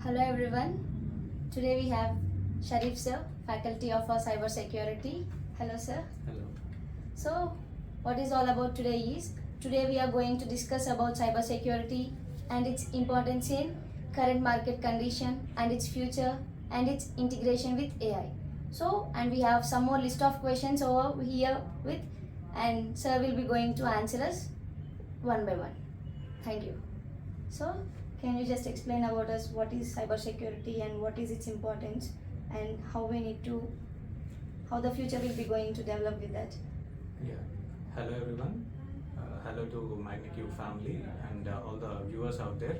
Hello everyone. Today we have Sharif sir, faculty of cybersecurity. Hello sir. Hello. So, what is all about today we are going to discuss about cybersecurity and its importance in current market condition and its future and its integration with AI. So, and we have some more list of questions over here with, and sir will be going to answer us one by one. Thank you. So, can you just explain about us what is cybersecurity and what is its importance and how how the future will be going to develop with that? Yeah. Hello everyone. Hello to Magneq family and all the viewers out there.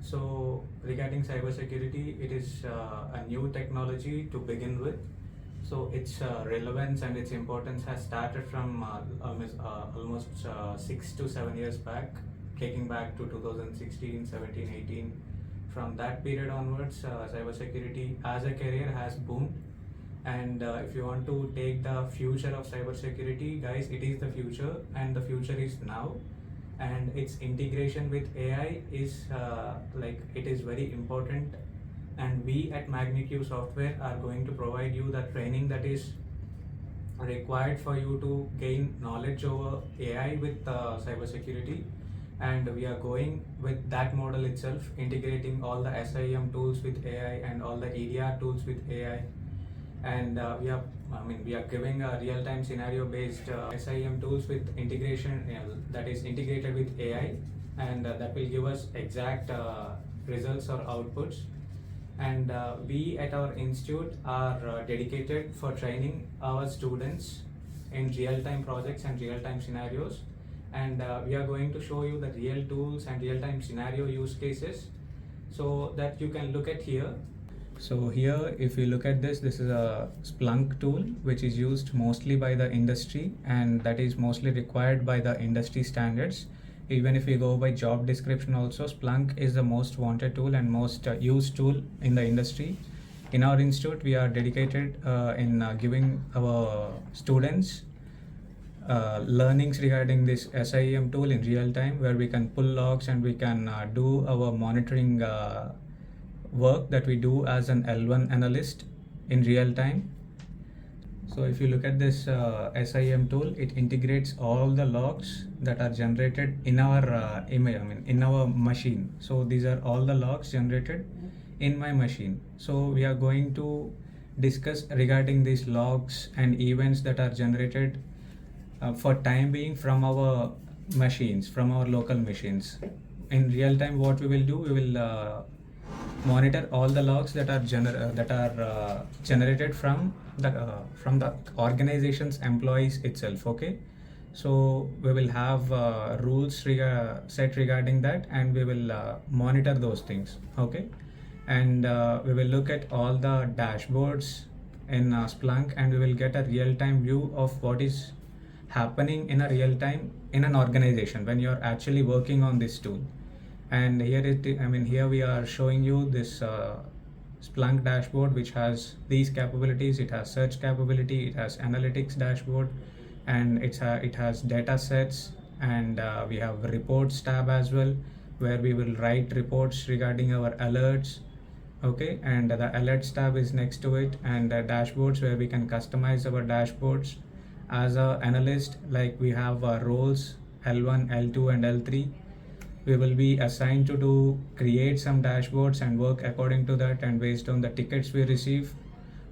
So regarding cybersecurity, it is a new technology to begin with. So its relevance and its importance has started from almost 6 to 7 years back, taking back to 2016, 17, 18. From that period onwards, cybersecurity as a career has boomed. And if you want to take the future of cybersecurity, guys, it is the future, and the future is now. And its integration with AI is it is very important. And we at Magneq Software are going to provide you the training that is required for you to gain knowledge over AI with cybersecurity. And we are going with that model itself, integrating all the SIM tools with AI and all the EDR tools with AI. And we are giving a real-time scenario-based SIM tools with integration that is integrated with AI, and that will give us exact results or outputs. And we at our institute are dedicated for training our students in real-time projects and real-time scenarios. And we are going to show you the real tools and real-time scenario use cases so that you can look at here. So here, if you look at this is a Splunk tool which is used mostly by the industry, and that is mostly required by the industry standards. Even if we go by job description also, Splunk is the most wanted tool and most used tool in the industry. In our institute, we are dedicated in giving our students learnings regarding this SIEM tool in real time, where we can pull logs and we can do our monitoring work that we do as an L1 analyst in real time. So if you look at this SIM tool, it integrates all the logs that are generated in our in our machine. So these are all the logs generated in my machine. So we are going to discuss regarding these logs and events that are generated for time being from our machines, from our local machines. In real time, what we will do, we will monitor all the logs that are generated from the organization's employees itself. Okay, so we will have rules set regarding that, and we will monitor those things. Okay, and we will look at all the dashboards in Splunk, and we will get a real-time view of what is happening in a real time in an organization when you're actually working on this tool. And here we are showing you this Splunk dashboard, which has these capabilities. It has search capability, it has analytics dashboard, and it has data sets, and we have reports tab as well, where we will write reports regarding our alerts. Okay, and the alerts tab is next to it, and the dashboards, where we can customize our dashboards as a analyst. Like we have roles L1, L2 and L3. We will be assigned to create some dashboards and work according to that, and based on the tickets we receive,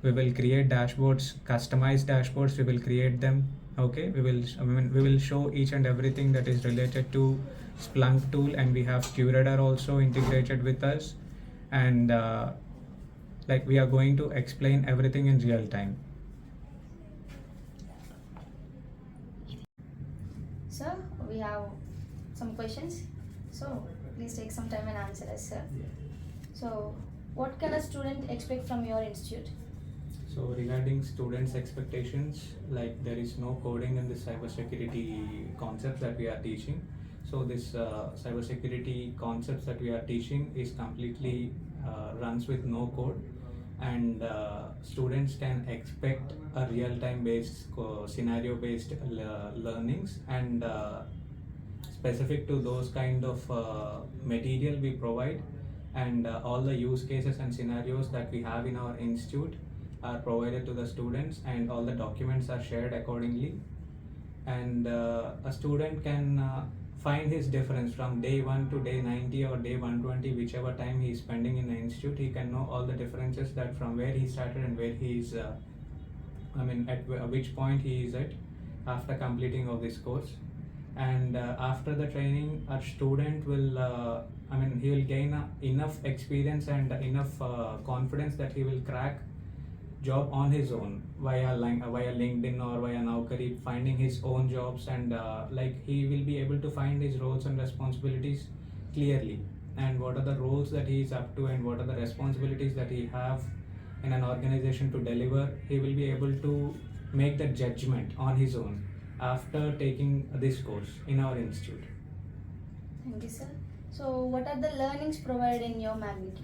we will create dashboards, customized dashboards, we will create them. Okay, we will show each and everything that is related to Splunk tool, and we have QRadar also integrated with us, and we are going to explain everything in real time. Sir, we have some questions. So please take some time and answer us, sir. So what can a student expect from your institute? So regarding students' expectations, like there is no coding in the cybersecurity concepts that we are teaching. So this cybersecurity concepts that we are teaching is completely runs with no code, and students can expect a real-time based scenario-based learnings, and specific to those kind of material we provide. and all the use cases and scenarios that we have in our institute are provided to the students, and all the documents are shared accordingly. And a student can find his difference from day 1 to day 90 or day 120, whichever time he is spending in the institute. He can know all the differences, that from where he started and where he is at which point he is at after completing of this course. And after the training, a student will he will gain enough experience and enough confidence that he will crack job on his own via LinkedIn or via Naukri, finding his own jobs, and he will be able to find his roles and responsibilities clearly, and what are the roles that he is up to and what are the responsibilities that he have in an organization to deliver. He will be able to make that judgment on his own after taking this course in our institute. Thank you, sir. So, what are the learnings provided in your Magneq?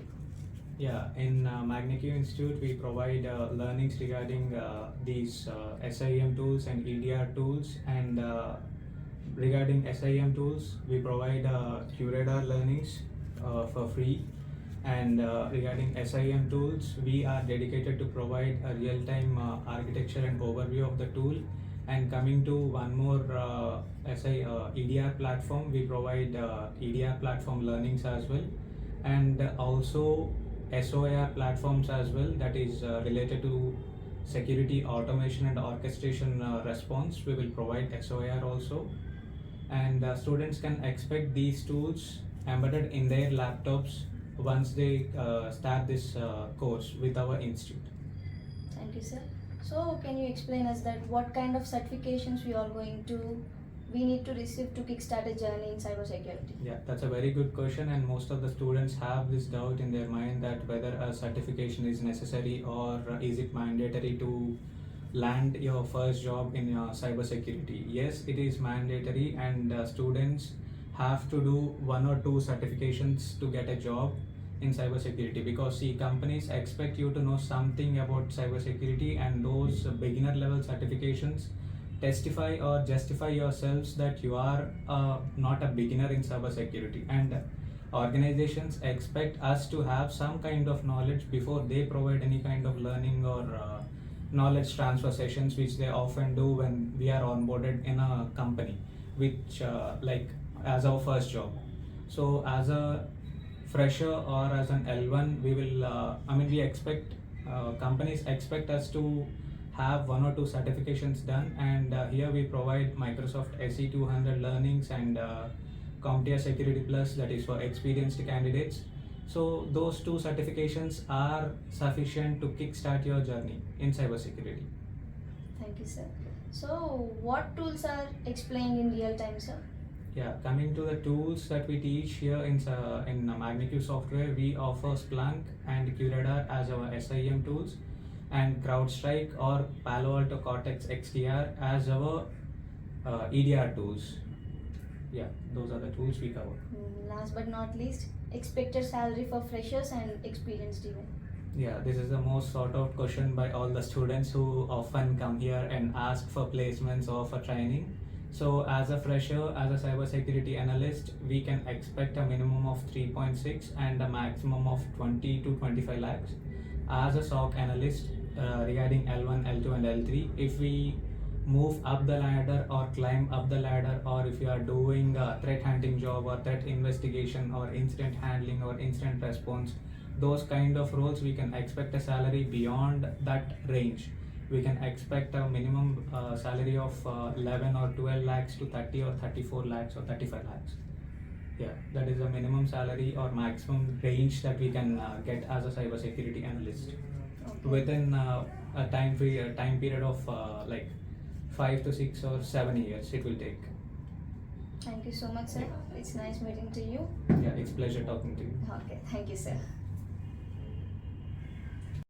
Yeah, in Magneq Institute, we provide learnings regarding these SIEM tools and EDR tools. And regarding SIEM tools, we provide curator learnings for free. And regarding SIEM tools, we are dedicated to provide a real-time architecture and overview of the tool. And coming to one more EDR platform, we provide EDR platform learnings as well, and also SOAR platforms as well, that is related to security automation and orchestration response. We will provide SOAR also, and students can expect these tools embedded in their laptops once they start this course with our institute. Thank you, sir. So, can you explain us that what kind of certifications we need to receive to kickstart a journey in cybersecurity? Yeah, that's a very good question, and most of the students have this doubt in their mind that whether a certification is necessary or is it mandatory to land your first job in cybersecurity. Yes, it is mandatory, and students have to do 1 or 2 certifications to get a job in cybersecurity, because see, companies expect you to know something about cybersecurity, and those beginner level certifications testify or justify yourselves that you are not a beginner in cybersecurity, and organizations expect us to have some kind of knowledge before they provide any kind of learning or knowledge transfer sessions, which they often do when we are onboarded in a company, which as our first job. So as a fresher or as an L1, we will we expect companies expect us to have 1 or 2 certifications done, and here we provide Microsoft SE200 learnings and CompTIA Security Plus, that is for experienced candidates. So those 2 certifications are sufficient to kickstart your journey in cybersecurity. Thank you, sir. So, what tools are explained in real time, sir? Yeah, coming to the tools that we teach here in Magneq software, we offer Splunk and QRadar as our SIEM tools, and CrowdStrike or Palo Alto Cortex XDR as our EDR tools. Yeah, those are the tools we cover. Last but not least, expected salary for freshers and experienced even. Yeah, this is the most sought out question by all the students who often come here and ask for placements or for training. So as a fresher, as a cybersecurity analyst, we can expect a minimum of 3.6 and a maximum of 20 to 25 lakhs. As a SOC analyst, regarding L1, L2 and L3, if we move up the ladder or climb up the ladder, or if you are doing a threat hunting job or threat investigation or incident handling or incident response, those kind of roles, we can expect a salary beyond that range. We can expect a minimum salary of 11 or 12 lakhs to 30 or 34 lakhs or 35 lakhs. Yeah, that is the minimum salary or maximum range that we can get as a cybersecurity analyst. Okay. Within a time period of 5 to 6 or 7 years it will take. Thank you so much, sir. Yeah. It's nice meeting to you. Yeah, it's pleasure talking to you. Okay, thank you, sir.